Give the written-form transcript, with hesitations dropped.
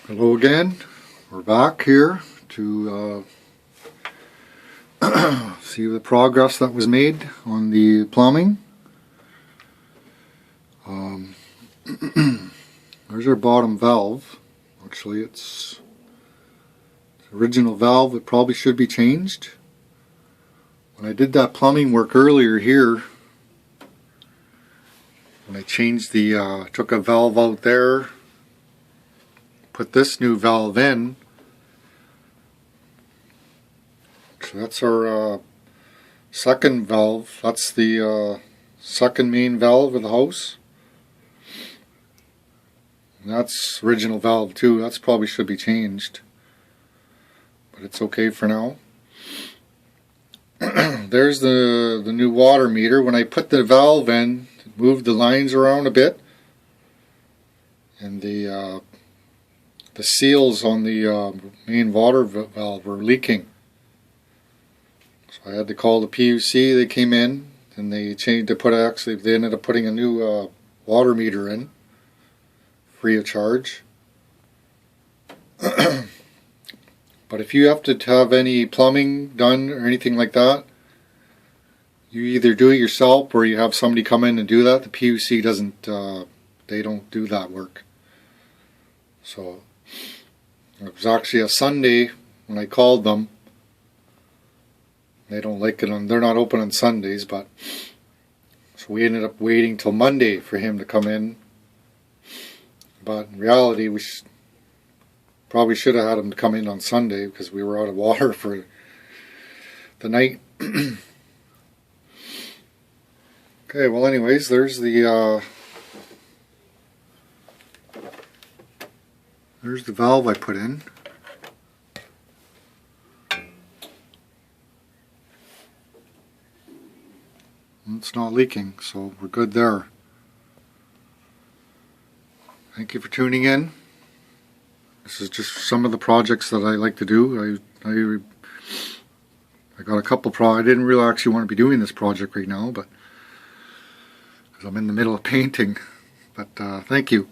Hello again. We're back here to see the progress that was made on the plumbing. There's our bottom valve. Actually, it's the original valve. It probably should be changed. When I did that plumbing work earlier here, when I changed the took a valve out there, put this new valve in. So that's our second valve. That's the second main valve of the house. And that's original valve too. That's probably should be changed, but it's okay for now. There's the new water meter. When I put the valve in, it moved the lines around a bit, and the seals on the main water valve were leaking. So I had to call the PUC. They came in and they changed. They ended up putting a new water meter in, free of charge. But if you have to have any plumbing done or anything like that, you either do it yourself or you have somebody come in and do that. The PUC doesn't. They don't do that work. So it was actually a Sunday when I called them. They don't like it they're not open on Sundays, but so we ended up waiting till Monday for him to come in. But in reality, we probably should have had him come in on Sunday because we were out of water for the night. Okay, well anyways, there's the valve I put in. It's not leaking, so we're good there. Thank you for tuning in. This is just some of the projects that I like to do. I got a couple I didn't really actually want to be doing this project right now, but because I'm in the middle of painting. But thank you.